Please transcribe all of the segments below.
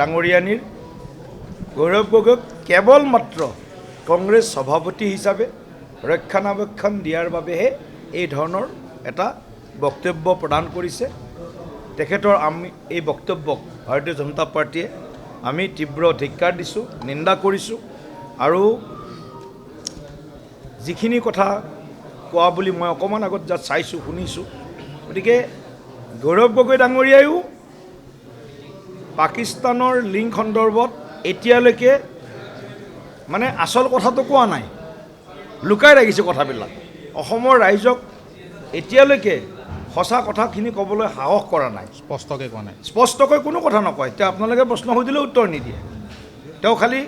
ডাঙৰীয়ানীৰ গৌৰৱ গগৈক কেৱল মাত্ৰ কংগ্ৰেছ সভাপতি হিচাপে ৰক্ষণাবেক্ষণ দিয়াৰ বাবেহে এই ধৰণৰ এটা বক্তব্য প্ৰদান কৰিছে। তেখেতৰ আমি এই বক্তব্যক ভাৰতীয় জনতা পাৰ্টীয়ে আমি তীব্ৰ ধিক্কাৰ দিছোঁ, নিন্দা কৰিছোঁ আৰু যিখিনি কথা কোৱা বুলি মই অকণমান আগত যাত চাইছোঁ, শুনিছোঁ। গতিকে গৌৰৱ গগৈ ডাঙৰীয়ায়ো পাকিস্তানৰ লিংক সন্দৰ্ভত এতিয়ালৈকে মানে আচল কথাটো কোৱা নাই, লুকাই ৰাখিছে কথাবিলাক। অসমৰ ৰাইজক এতিয়ালৈকে সঁচা কথাখিনি ক'বলৈ সাহস কৰা নাই, স্পষ্টকৈ কোৱা নাই, স্পষ্টকৈ কোনো কথা নকয়। এতিয়া আপোনালোকে প্ৰশ্ন সুধিলেও উত্তৰ নিদিয়ে। তেওঁ খালি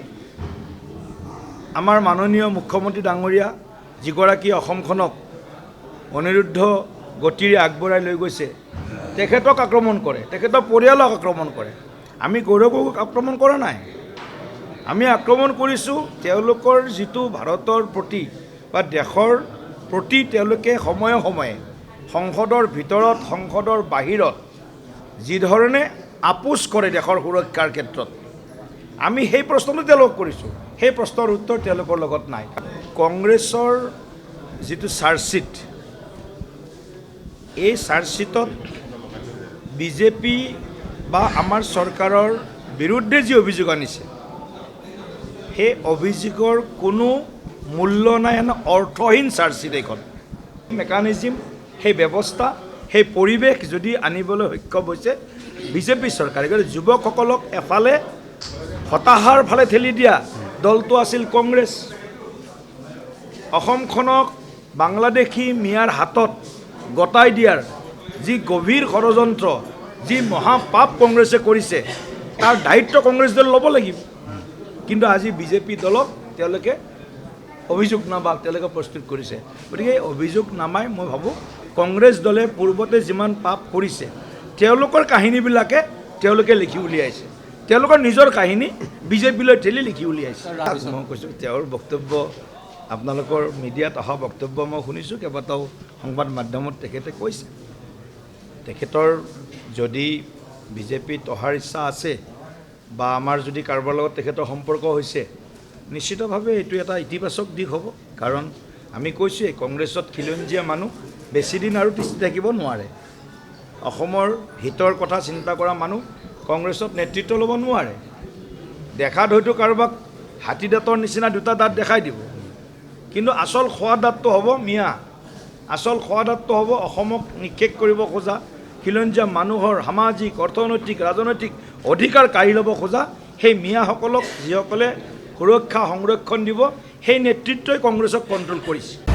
আমাৰ মাননীয় মুখ্যমন্ত্ৰী ডাঙৰীয়া যিগৰাকী অসমখনক অনিৰুদ্ধ গতিৰে আগবঢ়াই লৈ গৈছে, তেখেতক আক্ৰমণ কৰে, তেখেতৰ পৰিয়ালক আক্ৰমণ কৰে। আমি গৌৰৱ গগৈক আক্ৰমণ কৰা নাই, আমি আক্ৰমণ কৰিছোঁ তেওঁলোকৰ যিটো ভাৰতৰ প্ৰতি বা দেশৰ প্ৰতি তেওঁলোকে সময়ে সময়ে সংসদৰ ভিতৰত সংসদৰ বাহিৰত যিধৰণে আপোচ কৰে দেশৰ সুৰক্ষাৰ ক্ষেত্ৰত, আমি সেই প্ৰশ্নটো তেওঁলোকক কৰিছোঁ। সেই প্ৰশ্নৰ উত্তৰ তেওঁলোকৰ লগত নাই। কংগ্ৰেছৰ যিটো চাৰ্জশ্বীট, এই চাৰ্জশ্বীটত বিজেপি বা আমাৰ চৰকাৰৰ বিৰুদ্ধে যি অভিযোগ আনিছে, সেই অভিযোগৰ কোনো মূল্য নাই, অৰ্থহীন চাৰ্জশ্বীট এইখন। মেকানিজিম, সেই ব্যৱস্থা, সেই পৰিৱেশ যদি আনিবলৈ সক্ষম হৈছে বিজেপি চৰকাৰে, গতিকে যুৱকসকলক এফালে হতাশাৰ ফালে ঠেলি দিয়া দলটো আছিল কংগ্ৰেছ। অসমখনক বাংলাদেশী মিয়াৰ হাতত গতাই দিয়াৰ যি গভীৰ ষড়যন্ত্ৰ, যি মহাপাপ কংগ্ৰেছে কৰিছে, তাৰ দায়িত্ব কংগ্ৰেছ দল ল'ব লাগিব। কিন্তু আজি বিজেপি দলক তেওঁলোকে অভিযোগনামা তেওঁলোকে প্ৰস্তুত কৰিছে। গতিকে এই অভিযোগনামাই মই ভাবোঁ কংগ্ৰেছ দলে পূৰ্বতে যিমান পাপ কৰিছে তেওঁলোকৰ কাহিনীবিলাকে তেওঁলোকে লিখি উলিয়াইছে, তেওঁলোকৰ নিজৰ কাহিনী বিজেপিলৈ ঠেলি লিখি উলিয়াইছে। মই কৈছোঁ তেওঁৰ বক্তব্য, আপোনালোকৰ মিডিয়াত অহা বক্তব্য মই শুনিছোঁ, কেইবাটাও সংবাদ মাধ্যমত তেখেতে কৈছে। তেখেতৰ যদি বিজেপিত অহাৰ ইচ্ছা আছে বা আমাৰ যদি কাৰোবাৰ লগত তেখেতৰ সম্পৰ্ক হৈছে, নিশ্চিতভাৱে এইটো এটা ইতিবাচক দিশ হ'ব। কাৰণ আমি কৈছোঁৱেই কংগ্ৰেছত খিলঞ্জীয়া মানুহ বেছিদিন আৰু তিষ্ঠি থাকিব নোৱাৰে। অসমৰ হিতৰ কথা চিন্তা কৰা মানুহ কংগ্ৰেছত নেতৃত্ব ল'ব নোৱাৰে। দেখাত হয়তো কাৰোবাক হাতী দাঁতৰ নিচিনা দুটা দাঁত দেখাই দিব, কিন্তু আচল খোৱা দাঁতটো হ'ব মিয়া, আচল খোৱা দাঁতটো হ'ব অসমক নিক্ষেপ কৰিব খোজা, খিলঞ্জীয়া মানুহৰ সামাজিক, অৰ্থনৈতিক, ৰাজনৈতিক অধিকাৰ কাঢ়ি ল'ব খোজা সেই মিয়াসকলক যিসকলে সুৰক্ষা সংৰক্ষণ দিব, সেই নেতৃত্বই কংগ্ৰেছক কণ্ট্ৰল কৰিছে।